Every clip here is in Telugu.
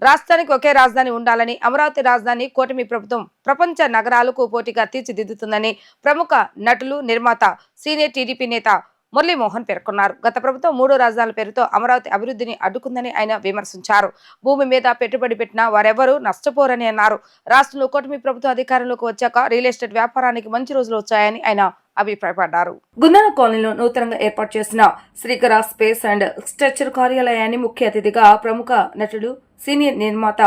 రాష్ట్రానికి ఒకే రాజధాని ఉండాలని, అమరావతి రాజధాని కూటమి ప్రభుత్వం ప్రపంచ నగరాలకు పోటీగా తీర్చిదిద్దుతుందని ప్రముఖ నటులు, నిర్మాత, సీనియర్ టీడీపీ నేత మురళీమోహన్ పేర్కొన్నారు. గత ప్రభుత్వం 3 రాజధానుల పేరుతో అమరావతి అభివృద్ధిని అడ్డుకుందని ఆయన విమర్శించారు. భూమి మీద పెట్టుబడి పెట్టినా వారెవరూ నష్టపోరని అన్నారు. రాష్ట్రంలో కూటమి ప్రభుత్వం అధికారంలోకి వచ్చాక రియల్ ఎస్టేట్ వ్యాపారానికి మంచి రోజులు వచ్చాయని ఆయన అభిప్రాయపడ్డారు. గుందన కాలనీలో నూతనంగా ఏర్పాటు చేసిన శ్రీకర స్పేస్ అండ్ స్ట్రక్చర్ కార్యాలయాన్ని ముఖ్య అతిథిగా ప్రముఖ నటుడు, సీనియర్ నిర్మాత,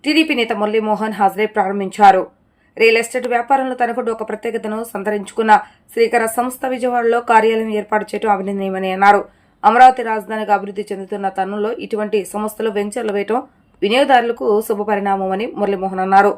టీడీపీ నేత మురళీమోహన్ హాజరై ప్రారంభించారు. రియల్ ఎస్టేట్ వ్యాపారంలో తనకు ఒక ప్రత్యేకతను సంతరించుకున్న శ్రీకర సంస్థ విజయవాడలో కార్యాలయం ఏర్పాటు చేయడం అభినందనీయమని అన్నారు. అమరావతి రాజధానిగా అభివృద్ధి చెందుతున్న తరుణంలో ఇటువంటి సంస్థలు వెంచర్లు వేయడం వినియోగదారులకు శుభపరిణామమని మురళీమోహన్ అన్నారు.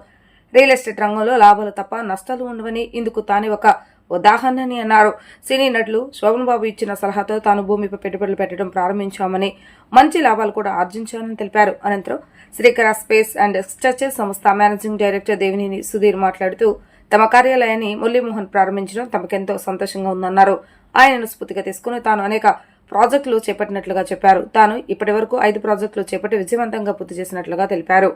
రియల్ ఎస్టేట్ రంగంలో లాభాలు తప్ప నష్టాలు ఉండవని ఇందుకు తానే ఒక ఉదాహరణని అన్నారు. సినీ నటులు శోభన్ బాబు ఇచ్చిన సలహాతో తాను భూమిపై పెట్టుబడులు పెట్టడం ప్రారంభించామని, మంచి లాభాలు కూడా ఆర్జించామని తెలిపారు. అనంతరం శ్రీకర స్పేస్ అండ్ స్ట్రక్చర్ సంస్థ మేనేజింగ్ డైరెక్టర్ దేవినేని సుధీర్ మాట్లాడుతూ తమ కార్యాలయాన్ని మురళీమోహన్ ప్రారంభించడం తమకెంతో సంతోషంగా ఉందన్నారు. ఆయనను స్ఫూర్తిగా తీసుకుని తాను అనేక ప్రాజెక్టులు చేపట్టినట్లుగా చెప్పారు. తాను ఇప్పటి వరకు 5 ప్రాజెక్టులు చేపట్టి విజయవంతంగా పూర్తి చేసినట్లుగా తెలిపారు.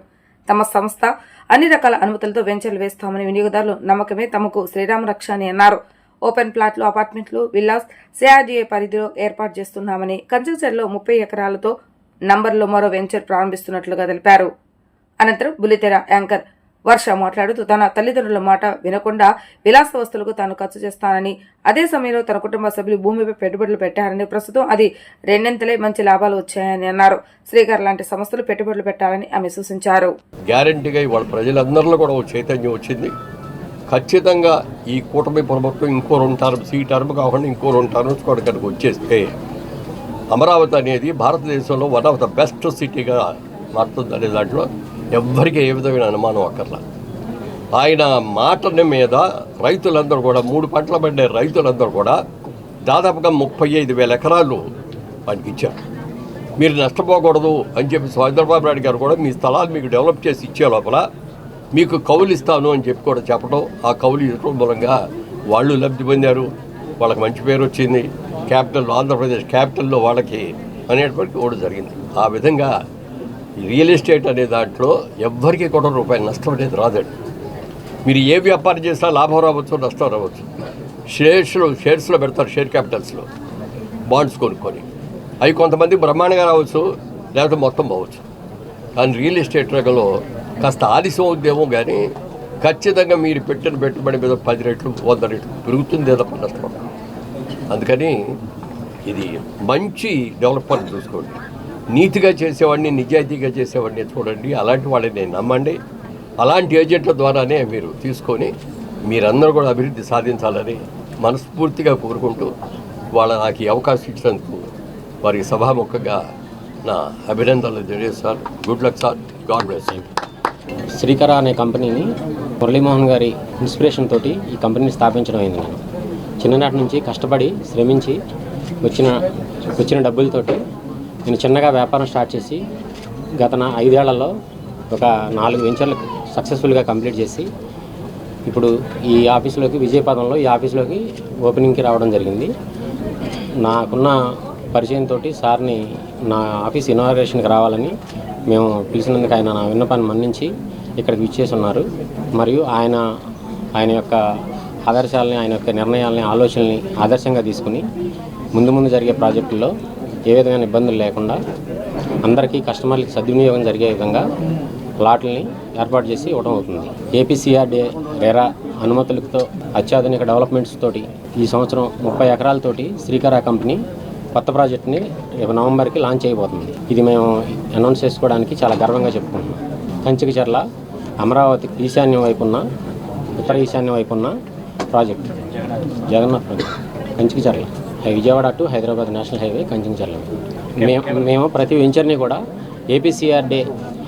తమ సంస్థ అన్ని రకాల అనుమతులతో వెంచర్లు వేస్తామని, వినియోగదారులు నమ్మకమే తమకు శ్రీరామ రక్ష అని అన్నారు. ఓపెన్ ప్లాట్లు, అపార్ట్మెంట్లు, విల్లాస్ సిఆర్డీఏ పరిధిలో ఏర్పాటు చేస్తున్నామని, కంచంచెర్లో 30 ఎకరాలతో నంబర్లో మరో వెంచర్ ప్రారంభిస్తున్నట్లుగా తెలిపారు. అనంతరం బుల్లితెర యాంకర్ వర్ష మాట్లాడుతూ తన తల్లిదండ్రుల మాట వినకుండా విలాస వస్తువులకు తాను ఖర్చు చేస్తానని, అదే సమయంలో తన కుటుంబ సభ్యులు భూమిపై పెట్టుబడులు పెట్టారని, ప్రస్తుతం అది 2 మంచి లాభాలు వచ్చాయని అన్నారు. శ్రీకర్ లాంటి సంస్థలు పెట్టుబడులు పెట్టాలని ఆమె సూచించారు. గ్యారంటీగా ఇవాళ ప్రజలందరిలో కూడా చైతన్యం వచ్చింది. ఖచ్చితంగా ఈ కూటమి ప్రభుత్వం ఇంకో 2 టర్మ్స్, ఈ టర్మ్ కాకుండా ఇంకో 2 టర్మ్స్ కూడా ఇక్కడికి వచ్చేస్తే అమరావతి అనేది భారతదేశంలో వన్ ఆఫ్ ద బెస్ట్ సిటీగా మారుతుంది అనే దాంట్లో ఎవ్వరికీ ఏ విధమైన అనుమానం అక్కర్లా. ఆయన మాటల మీద రైతులందరూ కూడా 3 పంటలు పండే రైతులందరూ కూడా దాదాపుగా 35,000 ఎకరాలు వానికి ఇచ్చారు. మీరు నష్టపోకూడదు అని చెప్పి చంద్రబాబు నాయుడు గారు కూడా మీ స్థలాలు మీకు డెవలప్ చేసి ఇచ్చే లోపల మీకు కౌలు ఇస్తాను అని చెప్పి కూడా చెప్పడం, ఆ కౌలు ఇవ్వడం మూలంగా వాళ్ళు లబ్ధి పొందారు. వాళ్ళకి మంచి పేరు వచ్చింది. క్యాపిటల్, ఆంధ్రప్రదేశ్ క్యాపిటల్లో వాళ్ళకి అనేటువంటి కూడా జరిగింది. ఆ విధంగా రియల్ ఎస్టేట్ అనే దాంట్లో ఎవ్వరికీ కూడా రూపాయలు నష్టం అనేది రాదండి. మీరు ఏ వ్యాపారం చేసినా లాభం రావచ్చు, నష్టం రావచ్చు. షేర్స్లో పెడతారు, షేర్ క్యాపిటల్స్లో బాండ్స్ కొనుక్కొని. అవి కొంతమంది బ్రహ్మాండంగా రావచ్చు, లేకపోతే మొత్తం పోవచ్చు. కానీ రియల్ ఎస్టేట్ రంగంలో కాస్త ఆలస్యం అవుద్దేమో కానీ ఖచ్చితంగా మీరు పెట్టిన పెట్టుబడి మీద 10 రెట్లు 100 రెట్లు పెరుగుతుంది తప్ప నష్టపడదు. అందుకని ఇది మంచి డెవలప్మెంట్ చూసుకోండి. నీతిగా చేసేవాడిని, నిజాయితీగా చేసేవాడిని చూడండి. అలాంటి వాళ్ళని నమ్మండి. అలాంటి ఏజెంట్ల ద్వారానే మీరు తీసుకొని మీరందరూ కూడా అభివృద్ధి సాధించాలని మనస్ఫూర్తిగా కోరుకుంటూ నాకు ఈ అవకాశం ఇచ్చినందుకు వారికి సభాముఖంగా నా అభినందనలు తెలియజేస్తాను. Good luck sir, God bless you. Srikara అనే కంపెనీని మురళీమోహన్ గారి ఇన్స్పిరేషన్ తోటి ఈ కంపెనీని స్థాపించడం అయింది. నేను చిన్ననాటి నుంచి కష్టపడి శ్రమించి వచ్చిన డబ్బులతోటి నేను చిన్నగా వ్యాపారం స్టార్ట్ చేసి గత 5 ఏళ్లలో ఒక 4 వెంచర్లు సక్సెస్ఫుల్గా కంప్లీట్ చేసి ఇప్పుడు ఈ ఆఫీసులోకి, విజయపదంలో ఈ ఆఫీసులోకి ఓపెనింగ్కి రావడం జరిగింది. నాకున్న పరిచయంతో సార్ని నా ఆఫీస్ ఇనాగరేషన్కి రావాలని మేము పిలిచినందుకు ఆయన నా విన్నపాన్ని మన్నించి ఇక్కడికి విచ్చేసి ఉన్నారు. మరియు ఆయన యొక్క ఆదర్శాలని, ఆయన యొక్క నిర్ణయాలని, ఆలోచనల్ని ఆదర్శంగా తీసుకుని ముందు జరిగే ప్రాజెక్టుల్లో ఏ విధమైన ఇబ్బందులు లేకుండా అందరికీ కస్టమర్లకి సద్వినియోగం జరిగే విధంగా ప్లాట్లని ఏర్పాటు చేసి ఇవ్వడం అవుతుంది. ఏపీసీఆర్డీఏ రెరా అనుమతులతో అత్యాధునిక డెవలప్మెంట్స్ తోటి ఈ సంవత్సరం 30 ఎకరాలతోటి శ్రీకర కంపెనీ కొత్త ప్రాజెక్ట్ని రేపు నవంబర్కి లాంచ్ చేయబోతుంది. ఇది మేము అనౌన్స్ చేసుకోవడానికి చాలా గర్వంగా చెప్పుకుంటున్నాం. కంచికచర్ల అమరావతి ఈశాన్యం వైపున్న, ఉత్తర ఈశాన్యం వైపున్న project Jagannath Kanchikacherla, Vijayawada to Hyderabad national highway Kanchikacherla. మేము ప్రతి వెంచర్ని కూడా ఏపీసీఆర్డీ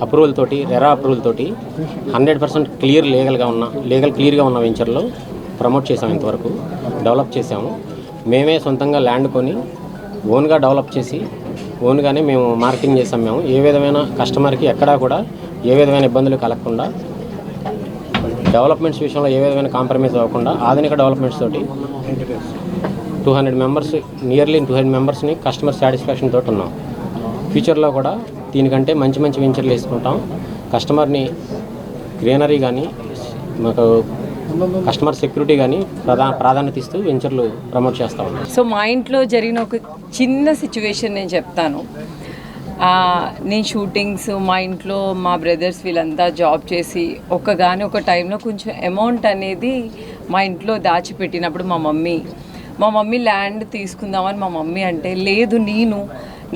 అప్రూవల్ తోటి, రెరా అప్రూవల్ తోటి 100% క్లియర్గా ఉన్న వెంచర్లో ప్రమోట్ చేసాము. ఇంతవరకు డెవలప్ చేసాము. మేమే సొంతంగా ల్యాండ్ కొని ఓన్గా డెవలప్ చేసి ఓన్గానే మేము మార్కెటింగ్ చేసాం. మేము ఏ విధమైన కస్టమర్కి ఎక్కడా కూడా ఏ విధమైన ఇబ్బందులు కలగకుండా, డెవలప్మెంట్స్ విషయంలో ఏ విధమైన కాంప్రమైజ్ అవ్వకుండా ఆధునిక డెవలప్మెంట్స్ తోటి 200 మెంబర్స్, నియర్లీ 200 మెంబర్స్ని కస్టమర్ సాటిస్ఫాక్షన్ తోటి ఉన్నాం. ఫ్యూచర్లో కూడా దీనికంటే మంచి మంచి వెంచర్లు వేసుకుంటాం. కస్టమర్ని గ్రీనరీ కానీ మాకు కస్టమర్ సెక్యూరిటీ కానీ ప్రాధాన్యత ఇస్తూ వెంచర్లు ప్రమోట్ చేస్తూ ఉన్నాం. సో మా ఇంట్లో జరిగిన ఒక చిన్న సిచ్యువేషన్ నేను చెప్తాను. నేను షూటింగ్స్ మా ఇంట్లో మా బ్రదర్స్ వీళ్ళంతా జాబ్ చేసి ఒక టైంలో కొంచెం అమౌంట్ అనేది మా ఇంట్లో దాచిపెట్టినప్పుడు మా మమ్మీ ల్యాండ్ తీసుకుందామని మా మమ్మీ అంటే, లేదు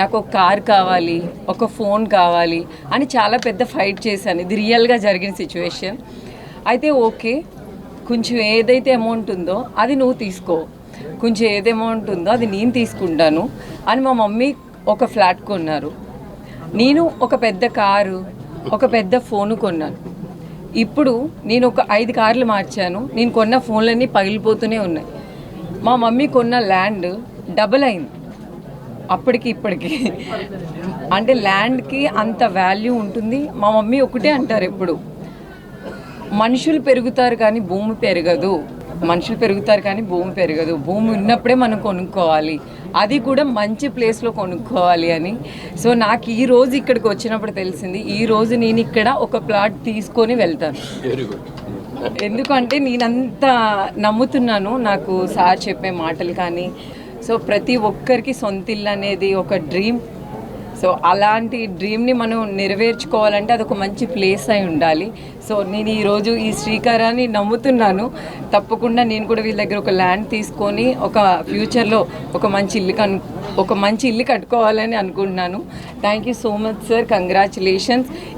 నాకు ఒక కార్ కావాలి, ఒక ఫోన్ కావాలి అని చాలా పెద్ద ఫైట్ చేశాను. ఇది రియల్గా జరిగిన సిచ్యువేషన్. అయితే ఓకే, కొంచెం ఏదైతే అమౌంట్ ఉందో అది నువ్వు తీసుకో, కొంచెం ఏది అమౌంట్ ఉందో అది నేను తీసుకుంటాను అని మా మమ్మీ ఒక ఫ్లాట్ కొన్నారు. నేను ఒక పెద్ద కారు, ఒక పెద్ద ఫోను కొన్నాను. ఇప్పుడు నేను ఒక 5 కార్లు మార్చాను. నేను కొన్న ఫోన్లన్నీ పగిలిపోతూనే ఉన్నాయి. మా మమ్మీ కొన్న ల్యాండ్ డబుల్ అయింది అప్పటికి ఇప్పటికి. అంటే ల్యాండ్కి అంత వాల్యూ ఉంటుంది. మా మమ్మీ ఒకటే అంటారు ఎప్పుడు, మనుషులు పెరుగుతారు కానీ భూమి పెరగదు, భూమి ఉన్నప్పుడే మనం కొనుక్కోవాలి, అది కూడా మంచి ప్లేస్లో కొనుక్కోవాలి అని. సో నాకు ఈ రోజు ఇక్కడికి వచ్చినప్పుడు తెలిసింది, ఈ రోజు నేను ఇక్కడ ఒక ప్లాట్ తీసుకొని వెళ్తాను. ఎందుకంటే నేనంత నమ్ముతున్నాను నాకు సార్ చెప్పే మాటలు కానీ. సో ప్రతి ఒక్కరికి సొంత ఇల్లు అనేది ఒక డ్రీమ్. సో అలాంటి డ్రీమ్ని మనం నెరవేర్చుకోవాలంటే అదొక మంచి ప్లేస్ అయి ఉండాలి. సో నేను ఈరోజు ఈ శ్రీకారాన్ని నమ్ముతున్నాను. తప్పకుండా నేను కూడా వీళ్ళ దగ్గర ఒక ల్యాండ్ తీసుకొని ఒక ఫ్యూచర్లో ఒక మంచి ఇల్లు కట్టుకోవాలని అనుకుంటున్నాను. Thank you so much sir, congratulations.